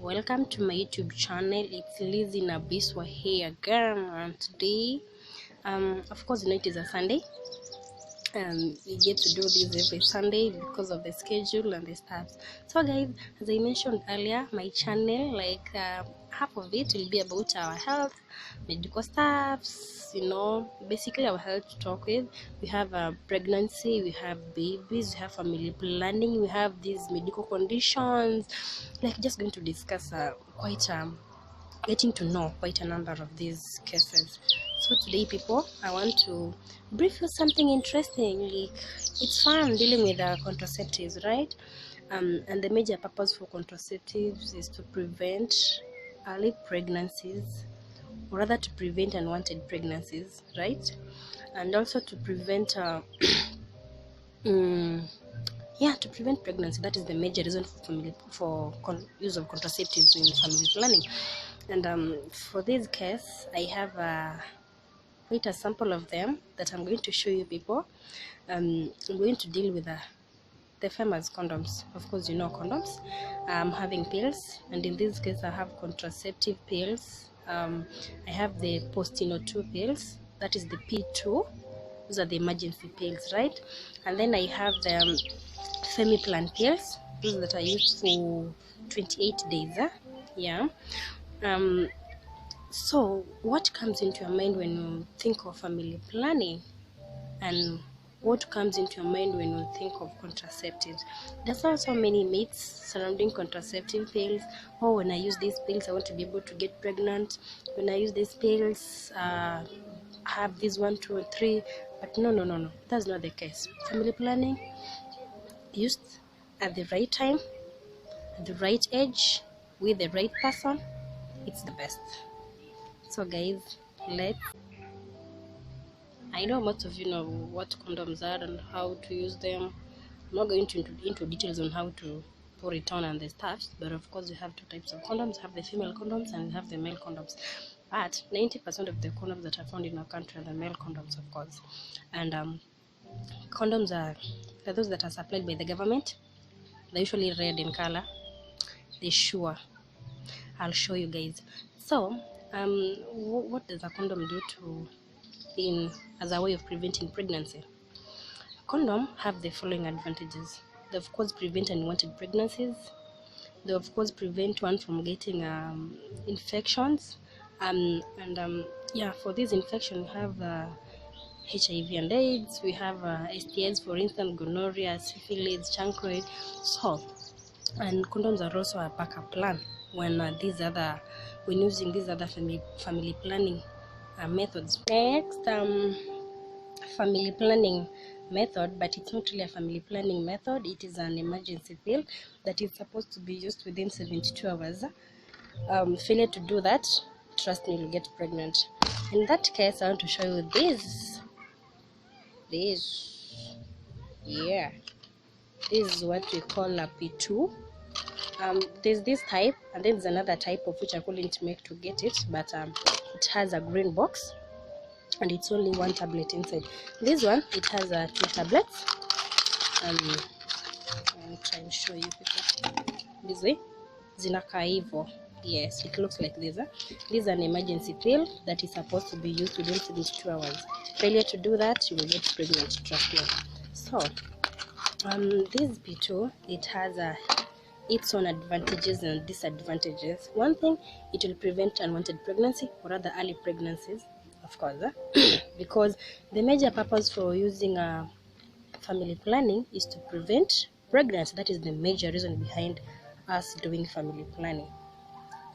Welcome to my YouTube channel. It's Lizzie Nabiswa here again, and today of course it is a Sunday. We get to do this every Sunday because of the schedule and the stuff. So guys, as I mentioned earlier, my channel, half of it will be about our health, medical stuffs, basically our health to talk with. We have pregnancy, we have babies, we have family planning, we have these medical conditions, just going to discuss getting to know quite a number of these cases. So today, people, I want to brief you something interesting. It's fun dealing with contraceptives, right? And the major purpose for contraceptives is to prevent early pregnancies, or rather to prevent unwanted pregnancies, right? And also to prevent to prevent pregnancy. That is the major reason for use of contraceptives in family planning. And for this case, I have quite a sample of them that I'm going to show you, people. I'm going to deal with the famous condoms. Of course, you know condoms. I'm having pills, and in this case I have contraceptive pills. I have the post-2 pills, that is the P2. Those are the emergency pills, right? And then I have the FEMIPLAN pills, those that are used for 28 days. So what comes into your mind when you think of family planning, and what comes into your mind when you think of contraceptives? There's also many myths surrounding contraceptive pills. Oh, when I use these pills I want to be able to get pregnant. When I use these pills I have this 1, 2, and 3. But no, that's not the case. Family planning used at the right time, at the right age, with the right person, it's the best. So guys, I know most of you know what condoms are and how to use them. I'm not going into details on how to put it on and the stuff, but of course we have two types of condoms. We have the female condoms and we have the male condoms. But 90% of the condoms that are found in our country are the male condoms, of course. And condoms are those that are supplied by the government. They're usually red in color. They're sure. I'll show you guys. So what does a condom do as a way of preventing pregnancy? Condom have the following advantages. They of course prevent unwanted pregnancies. They of course prevent one from getting infections. For this infection we have HIV and AIDS. We have STIs, for instance, gonorrhea, syphilis, chancroid. And condoms are also a backup plan when using these other family planning methods. Next, family planning method, but it's not really a family planning method. It is an emergency pill that is supposed to be used within 72 hours. Failure to do that, trust me, you'll get pregnant. In that case, I want to show you this. This is what we call a P2. There's this type, and then there's another type of which I couldn't make to get it, but it has a green box and it's only 1 tablet inside. This one, it has 2 tablets. I'll try and show you people this way. Zinaka. Yes, it looks like this. This is an emergency pill that is supposed to be used within 72 hours. Failure to do that, you will get pregnant, trust me. So this P2, it has its own advantages and disadvantages. One thing, it will prevent unwanted pregnancy, or rather early pregnancies, of course, because the major purpose for using family planning is to prevent pregnancy. That is the major reason behind us doing family planning.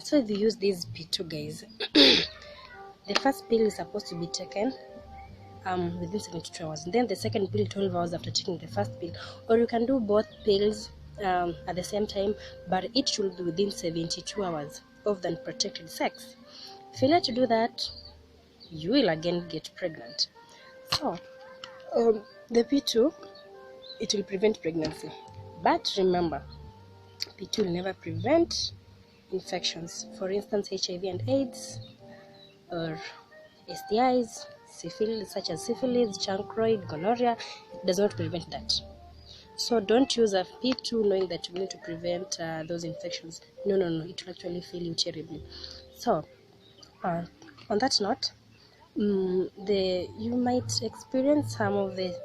So if you use these P2, guys, the first pill is supposed to be taken within 72 hours, and then the second pill 12 hours after taking the first pill. Or you can do both pills at the same time, but it should be within 72 hours of the unprotected sex. Failure to do that, you will again get pregnant. So the P2, it will prevent pregnancy, but remember, P2 will never prevent infections, for instance HIV and AIDS, or STIs, syphilis, such as syphilis, chancroid, gonorrhea. It does not prevent that. So don't use a P2 knowing that you're going to prevent those infections. No, it will actually fail you terribly. So on that note, you might experience some of the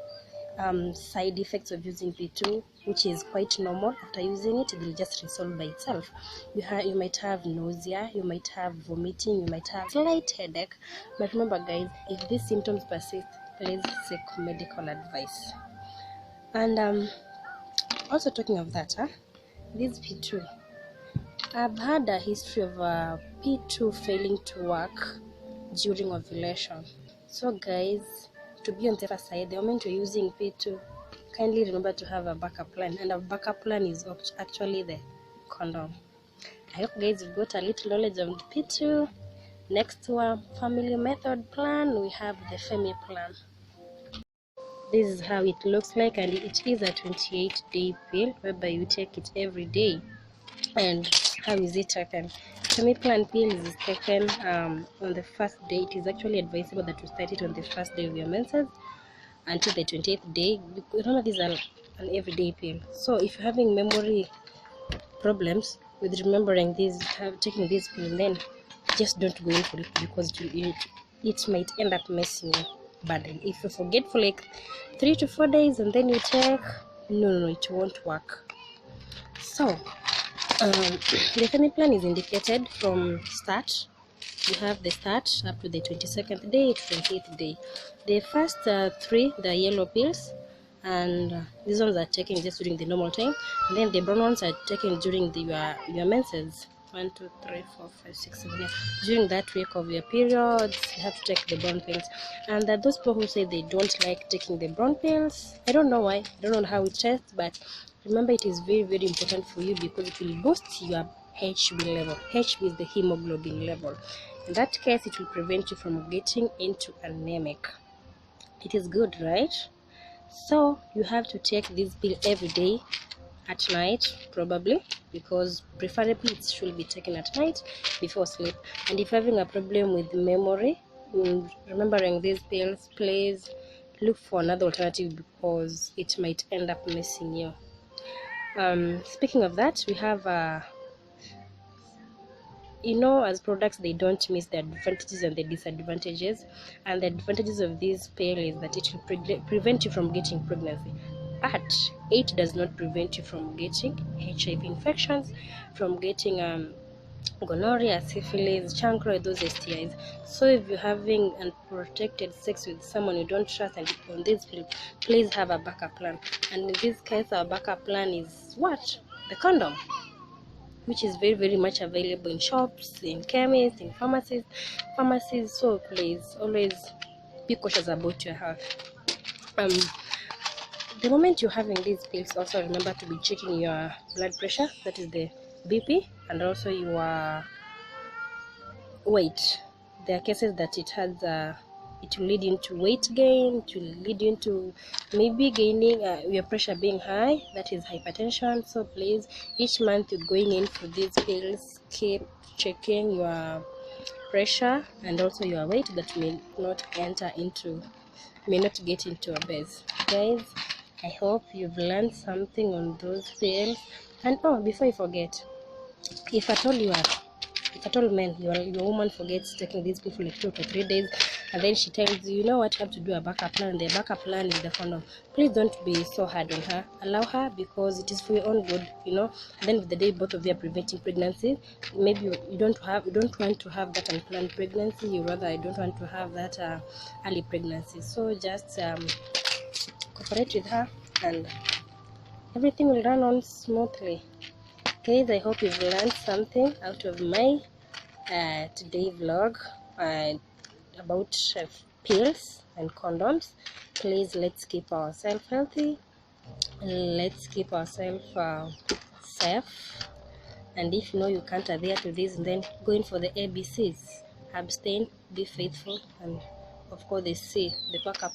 side effects of using P2, which is quite normal. After using it, it will just resolve by itself. You might have nausea, you might have vomiting, you might have slight headache. But remember, guys, if these symptoms persist, please seek medical advice. And also talking of that, this P2, I've had a history of P2 failing to work during ovulation. So guys, to be on the safer side, the moment you're using P2, kindly remember to have a backup plan, and a backup plan is actually the condom. I hope guys you've got a little knowledge of P2. Next to our family method plan, we have the FEMIPLAN. This is how it looks like, and it is a 28-day pill whereby you take it every day. And how is it taken? FEMIPLAN pills is taken on the first day. It is actually advisable that you start it on the first day of your menses until the 28th day. Remember, these are an everyday pill. So if you're having memory problems with remembering these, taking this pill, then just don't go in for it, because it might end up messing you badly. If you forget for like 3 to 4 days and then you take, no, it won't work. So the FEMIPLAN is indicated from start. You have the start up to the 22nd day to 28th day. The first 3, the yellow pills, and these ones are taken just during the normal time, and then the brown ones are taken during your menses. 1, 2, 3, 4, 5, 6, 7, 8. During that week of your periods, you have to take the brown pills. And those people who say they don't like taking the brown pills, I don't know why, I don't know how it tests, but remember, it is very, very important for you, because it will boost your HB level. HB is the hemoglobin level. In that case, it will prevent you from getting into anemic. It is good, right? So you have to take this pill every day at night, probably, because preferably it should be taken at night before sleep. And if you're having a problem with memory, remembering these pills, please look for another alternative, because it might end up messing you. Speaking of that, we have as products, they don't miss the advantages and the disadvantages. And the advantages of this pill is that it will prevent you from getting pregnancy, but it does not prevent you from getting HIV infections, from getting gonorrhea, syphilis, chancroid, those STIs. So if you're having unprotected sex with someone you don't trust and on this pill, please have a backup plan. And in this case, our backup plan is what? The condom, which is very, very much available in shops, in chemists, in pharmacies. So please always be cautious about your health. The moment you're having these pills, also remember to be checking your blood pressure, that is the BP, and also your weight. There are cases that it will lead into weight gain, it will lead into maybe gaining your pressure being high, that is hypertension. So please, each month you're going in for these pills, keep checking your pressure and also your weight, that may not get into a base. Guys, I hope you've learned something on those pills. And before I forget, if at all men, your woman forgets taking these pills for like 2 to 3 days, and then she tells you, what, you have to do a backup plan. The backup plan is the condom. Please don't be so hard on her. Allow her, because it is for your own good. At the end of the day, both of you are preventing pregnancy. Maybe you don't want to have that unplanned pregnancy. You rather don't want to have that early pregnancy. So just cooperate with her, and everything will run on smoothly. Guys, I hope you've learned something out of my today vlog about pills and condoms. Please, let's keep ourselves healthy, let's keep ourselves safe, and if you can't adhere to this, then go in for the ABCs: abstain, be faithful, and of course the C, the backup.